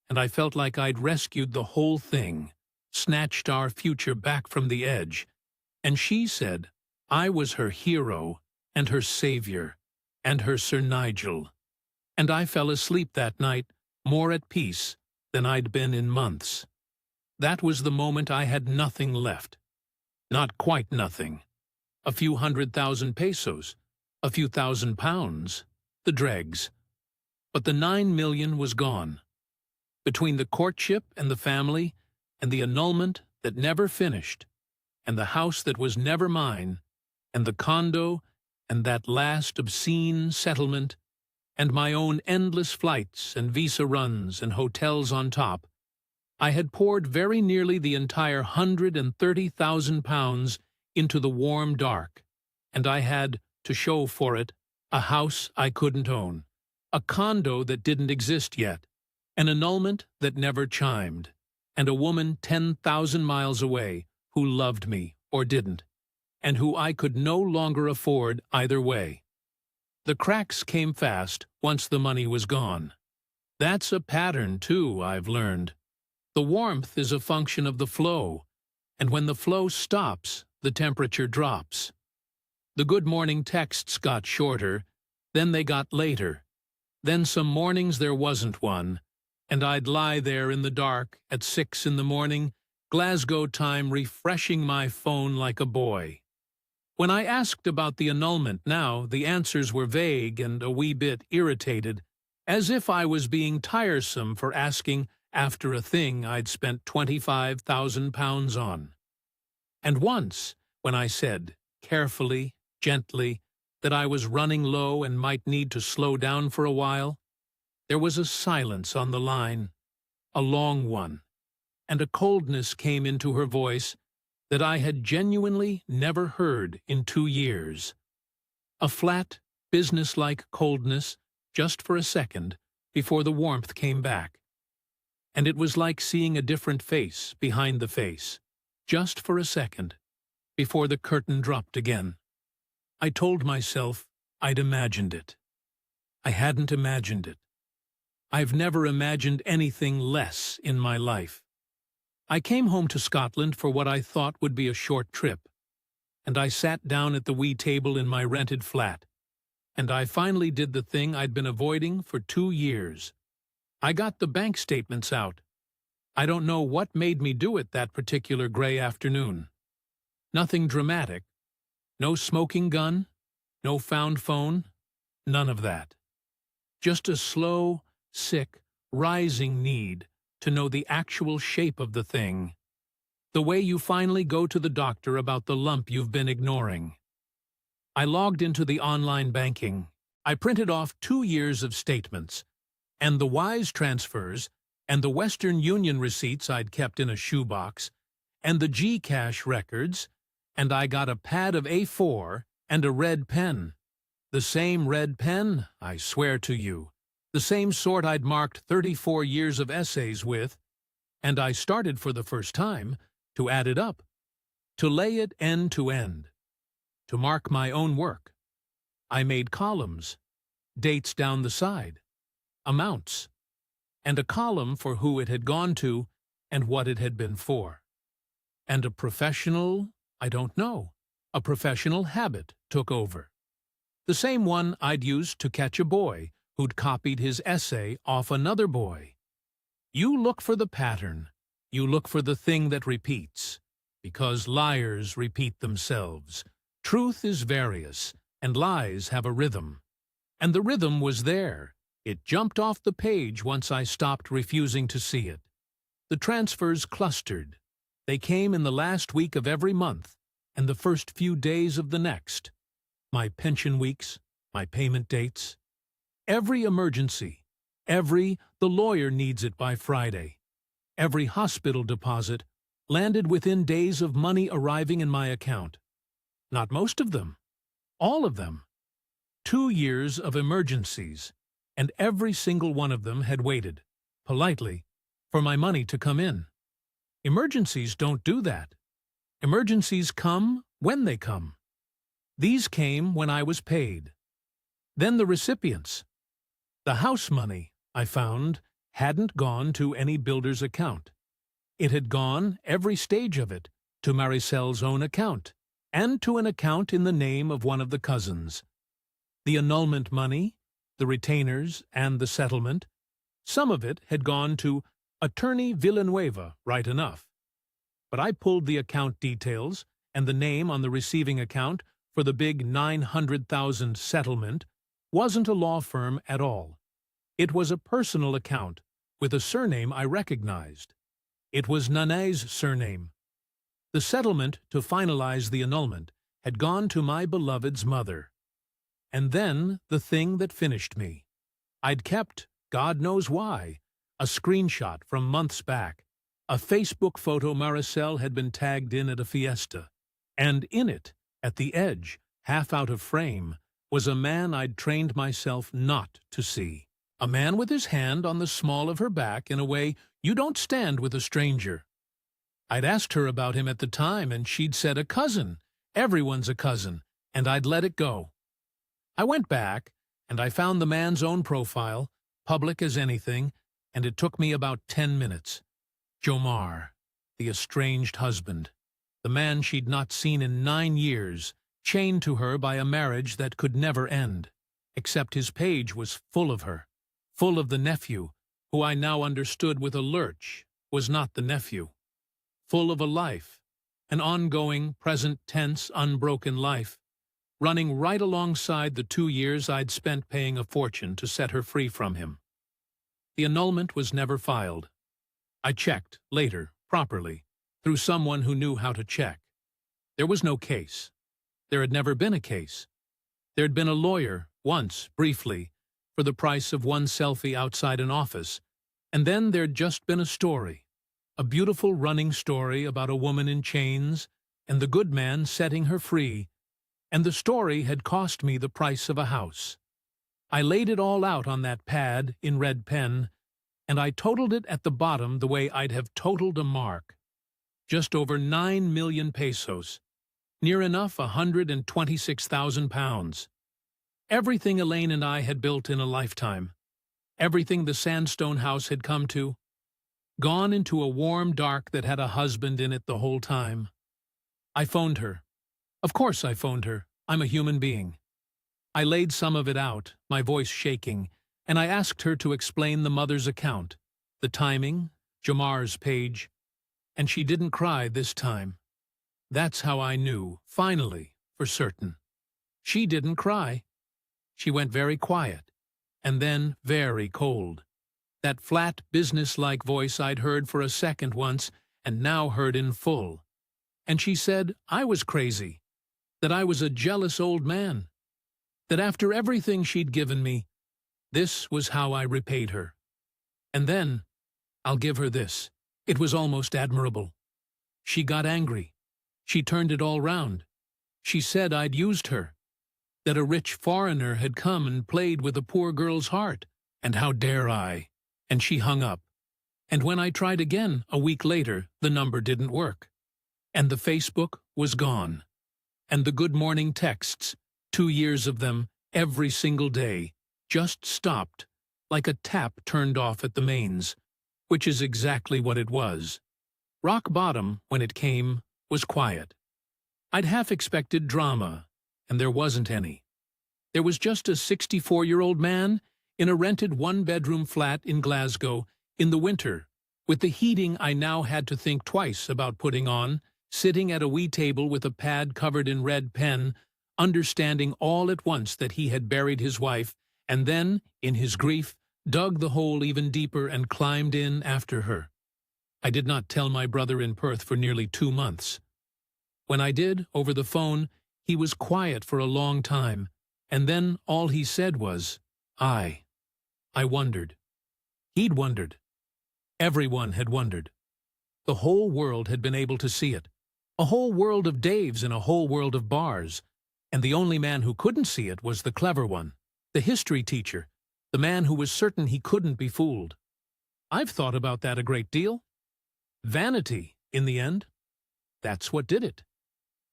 and I felt like I'd rescued the whole thing, snatched our future back from the edge. And she said I was her hero and her savior and her Sir Nigel. And I fell asleep that night more at peace than I'd been in months. That was the moment I had nothing left. Not quite nothing. A few 100,000 pesos, a few thousand pounds, the dregs. But the 9 million was gone. Between the courtship and the family, and the annulment that never finished, and the house that was never mine, and the condo, and that last obscene settlement, and my own endless flights and visa runs and hotels on top, I had poured very nearly the entire 130,000 pounds into the warm dark, and I had, to show for it, a house I couldn't own, a condo that didn't exist yet, an annulment that never chimed, and a woman 10,000 miles away who loved me or didn't, and who I could no longer afford either way. The cracks came fast once the money was gone. That's a pattern, too, I've learned. The warmth is a function of the flow, and when the flow stops, the temperature drops. The good morning texts got shorter, Then they got later. Then some mornings there wasn't one, and I'd lie there in the dark at 6 in the morning, Glasgow time, refreshing my phone like a boy. When I asked about the annulment now, the answers were vague and a wee bit irritated, as if I was being tiresome for asking after a thing I'd spent £25,000 on. And once, when I said, carefully, gently, that I was running low and might need to slow down for a while, there was a silence on the line, a long one, and a coldness came into her voice that I had genuinely never heard in 2 years. A flat, businesslike coldness just for a second before the warmth came back. And it was like seeing a different face behind the face, just for a second, before the curtain dropped again. I told myself I'd imagined it. I hadn't imagined it. I've never imagined anything less in my life. I came home to Scotland for what I thought would be a short trip, and I sat down at the wee table in my rented flat, and I finally did the thing I'd been avoiding for 2 years. I got the bank statements out. I don't know what made me do it that particular grey afternoon. Nothing dramatic. No smoking gun, no found phone, none of that. Just a slow, sick, rising need to know the actual shape of the thing. The way you finally go to the doctor about the lump you've been ignoring. I logged into the online banking. I printed off 2 years of statements, and the Wise transfers, and the Western Union receipts I'd kept in a shoebox, and the Gcash records, and I got a pad of A4 and a red pen. The same red pen, I swear to you. The same sort I'd marked 34 years of essays with, and I started for the first time to add it up, to lay it end to end, to mark my own work. I made columns, dates down the side, amounts, and a column for who it had gone to and what it had been for. And a professional, I don't know, a professional habit took over. The same one I'd used to catch a boy who'd copied his essay off another boy. You look for the pattern. You look for the thing that repeats, because liars repeat themselves. Truth is various, and lies have a rhythm. And the rhythm was there. It jumped off the page once I stopped refusing to see it. The transfers clustered. They came in the last week of every month and the first few days of the next. My pension weeks, my payment dates. Every emergency, the lawyer needs it by Friday. Every hospital deposit landed within days of money arriving in my account. Not most of them, all of them. 2 years of emergencies, and every single one of them had waited, politely, for my money to come in. Emergencies don't do that. Emergencies come when they come. These came when I was paid. Then the recipients. The house money, I found, hadn't gone to any builder's account. It had gone, every stage of it, to Maricel's own account, and to an account in the name of one of the cousins. The annulment money, the retainers, and the settlement, some of it had gone to Attorney Villanueva, right enough. But I pulled the account details and the name on the receiving account for the big 900,000 settlement wasn't a law firm at all. It was a personal account with a surname I recognized. It was Nanet's surname. The settlement to finalize the annulment had gone to my beloved's mother. And then the thing that finished me. I'd kept, God knows why, a screenshot from months back, a Facebook photo Maricel had been tagged in at a fiesta, and in it, at the edge, half out of frame, was a man I'd trained myself not to see. A man with his hand on the small of her back in a way you don't stand with a stranger. I'd asked her about him at the time, and she'd said a cousin. Everyone's a cousin, and I'd let it go. I went back, and I found the man's own profile, public as anything, and it took me about 10 minutes. Jomar, the estranged husband, the man she'd not seen in 9 years, chained to her by a marriage that could never end. except his page was full of her, full of the nephew, who I now understood with a lurch was not the nephew, full of a life, an ongoing, present tense, unbroken life, running right alongside the 2 years I'd spent paying a fortune to set her free from him. The annulment was never filed. I checked, later, properly, through someone who knew how to check. There was no case. There had never been a case. There had been a lawyer, once, briefly, for the price of one selfie outside an office, and then there'd just been a story, a beautiful running story about a woman in chains and the good man setting her free, and the story had cost me the price of a house. I laid it all out on that pad in red pen, and I totaled it at the bottom the way I'd have totaled a mark. Just over 9 million pesos, near enough 126,000 pounds. Everything Elaine and I had built in a lifetime, everything the sandstone house had come to, gone into a warm dark that had a husband in it the whole time. I phoned her. Of course I phoned her. I'm a human being. I laid some of it out, my voice shaking, and I asked her to explain the mother's account, the timing, Jamar's page, and she didn't cry this time. That's how I knew, finally, for certain. She didn't cry. She went very quiet, and then very cold. That flat, business-like voice I'd heard for a second once, and now heard in full. And she said I was crazy, that I was a jealous old man, that after everything she'd given me, this was how I repaid her. And then, I'll give her this, it was almost admirable. She got angry. She turned it all round. She said I'd used her, that a rich foreigner had come and played with a poor girl's heart, and how dare I? And she hung up. And when I tried again, a week later, the number didn't work. And the Facebook was gone. And the good morning texts, 2 years of them, every single day, just stopped, like a tap turned off at the mains, which is exactly what it was. Rock bottom, when it came, was quiet. I'd half expected drama, and there wasn't any. There was just a 64-year-old man in a rented one-bedroom flat in Glasgow in the winter, with the heating I now had to think twice about putting on, sitting at a wee table with a pad covered in red pen, understanding all at once that he had buried his wife, and then, in his grief, dug the hole even deeper and climbed in after her. I did not tell my brother in Perth for nearly 2 months. When I did, over the phone, he was quiet for a long time, and then all he said was, I wondered. He'd wondered. Everyone had wondered. The whole world had been able to see it. A whole world of Daves in a whole world of bars. And the only man who couldn't see it was the clever one, the history teacher, the man who was certain he couldn't be fooled. I've thought about that a great deal. Vanity, in the end. That's what did it.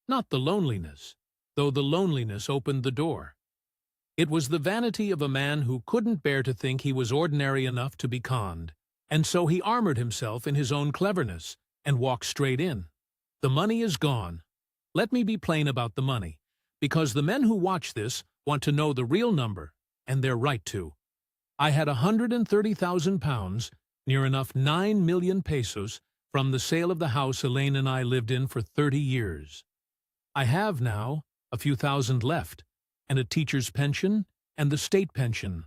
Not the loneliness, though the loneliness opened the door. It was the vanity of a man who couldn't bear to think he was ordinary enough to be conned, and so he armored himself in his own cleverness and walked straight in. The money is gone. Let me be plain about the money, because the men who watch this want to know the real number, and they're right to. I had 130,000 pounds, near enough 9 million pesos, from the sale of the house Elaine and I lived in for 30 years. I have now a few thousand left, and a teacher's pension and the state pension,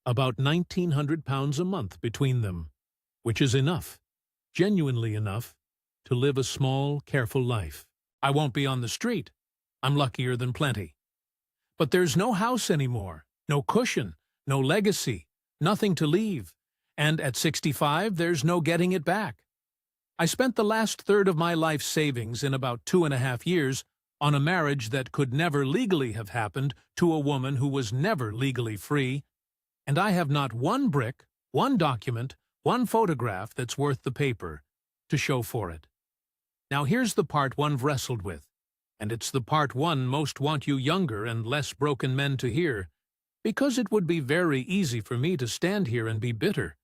about 1,900 pounds a month between them, which is enough, genuinely enough, to live a small, careful life. I won't be on the street. I'm luckier than plenty. But there's no house anymore, no cushion, no legacy, nothing to leave, and at 65 there's no getting it back. I spent the last third of my life savings in about 2.5 years on a marriage that could never legally have happened to a woman who was never legally free, and I have not one brick, one document, one photograph that's worth the paper to show for it. Now here's the part one wrestled with, and it's the part one most want you younger and less broken men to hear, because it would be very easy for me to stand here and be bitter,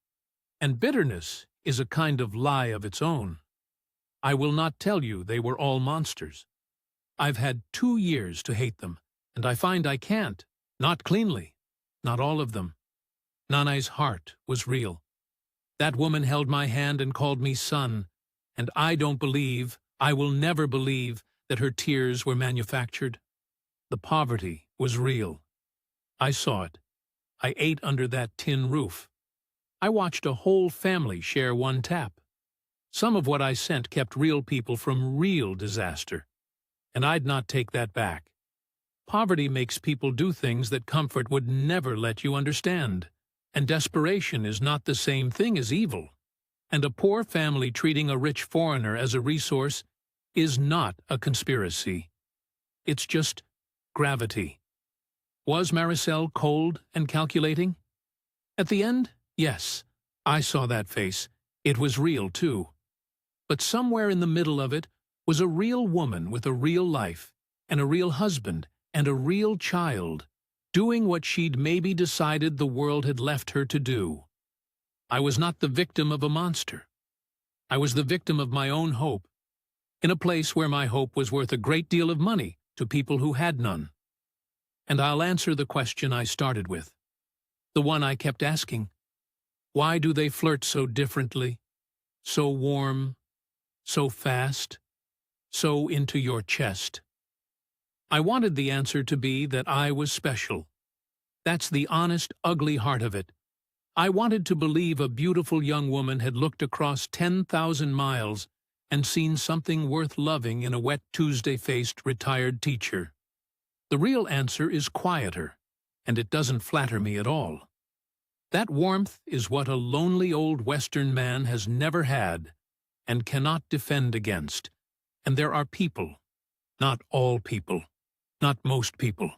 and bitterness is a kind of lie of its own. I will not tell you they were all monsters. I've had 2 years to hate them, and I find I can't, not cleanly. not all of them. Nanay's heart was real. That woman held my hand and called me son, and I don't believe, I will never believe, that her tears were manufactured. The poverty was real. I saw it. I ate under that tin roof. I watched a whole family share one tap. Some of what I sent kept real people from real disaster, and I'd not take that back. Poverty makes people do things that comfort would never let you understand, and desperation is not the same thing as evil. And a poor family treating a rich foreigner as a resource is not a conspiracy. It's just gravity. Was Maricel cold and calculating? At the end, yes, I saw that face. It was real, too. But somewhere in the middle of it was a real woman with a real life, and a real husband, and a real child, doing what she'd maybe decided the world had left her to do. I was not the victim of a monster. I was the victim of my own hope, in a place where my hope was worth a great deal of money to people who had none. And I'll answer the question I started with, the one I kept asking. Why do they flirt so differently, so warm, so fast, so into your chest? I wanted the answer to be that I was special. That's the honest, ugly heart of it. I wanted to believe a beautiful young woman had looked across 10,000 miles and seen something worth loving in a wet Tuesday-faced retired teacher. The real answer is quieter, and it doesn't flatter me at all. That warmth is what a lonely old Western man has never had and cannot defend against. And there are people, not all people, not most people,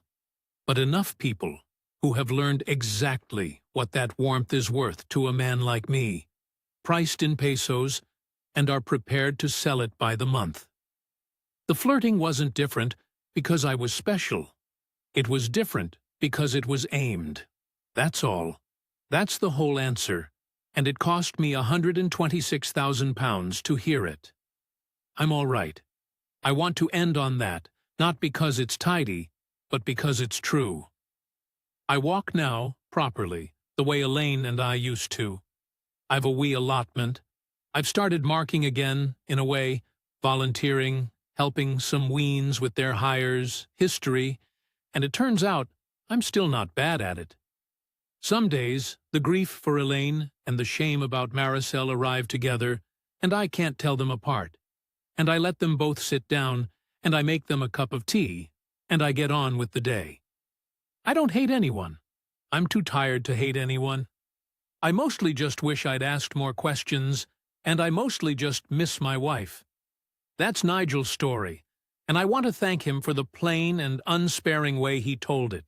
but enough people who have learned exactly what that warmth is worth to a man like me, priced in pesos, and are prepared to sell it by the month. The flirting wasn't different because I was special. It was different because it was aimed. That's all. That's the whole answer, and it cost me £126,000 to hear it. I'm all right. I want to end on that, not because it's tidy, but because it's true. I walk now, properly, the way Elaine and I used to. I've a wee allotment. I've started marking again, in a way, volunteering, helping some weens with their hires, history, and it turns out I'm still not bad at it. Some days, the grief for Elaine and the shame about Maricel arrive together, and I can't tell them apart. And I let them both sit down, and I make them a cup of tea, and I get on with the day. I don't hate anyone. I'm too tired to hate anyone. I mostly just wish I'd asked more questions, and I mostly just miss my wife. That's Nigel's story, and I want to thank him for the plain and unsparing way he told it,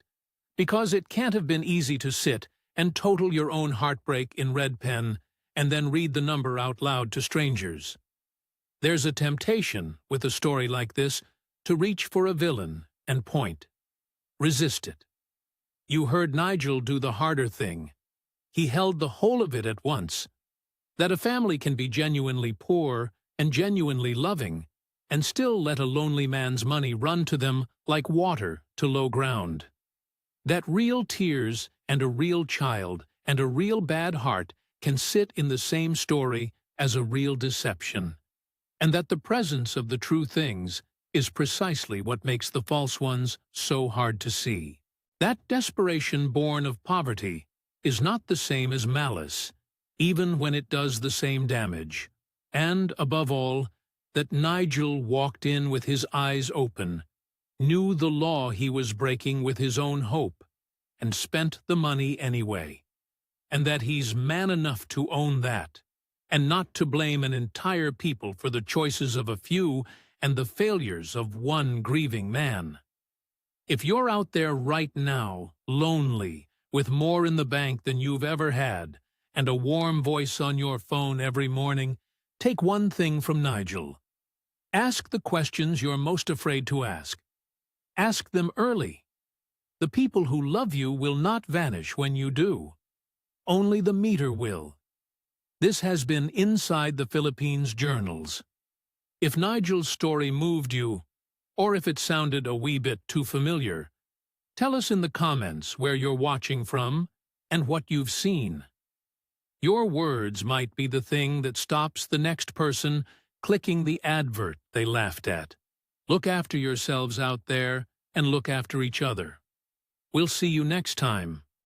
because it can't have been easy to sit and total your own heartbreak in red pen and then read the number out loud to strangers. There's a temptation, with a story like this, to reach for a villain and point. Resist it. You heard Nigel do the harder thing. He held the whole of it at once. That a family can be genuinely poor and genuinely loving, and still let a lonely man's money run to them like water to low ground. That real tears and a real child and a real bad heart can sit in the same story as a real deception, and that the presence of the true things is precisely what makes the false ones so hard to see. That desperation born of poverty is not the same as malice, even when it does the same damage. And, above all, that Nigel walked in with his eyes open, knew the law he was breaking with his own hope, and spent the money anyway. And that he's man enough to own that, and not to blame an entire people for the choices of a few and the failures of one grieving man. If you're out there right now, lonely, with more in the bank than you've ever had, and a warm voice on your phone every morning, take one thing from Nigel. Ask the questions you're most afraid to ask. Ask them early. The people who love you will not vanish when you do. Only the meter will. This has been Inside the Philippines Journals. If Nigel's story moved you, or if it sounded a wee bit too familiar, Tell us in the comments where you're watching from and what you've seen. Your words might be the thing that stops the next person clicking the advert they laughed at. Look after yourselves out there and look after each other. We'll see you next time.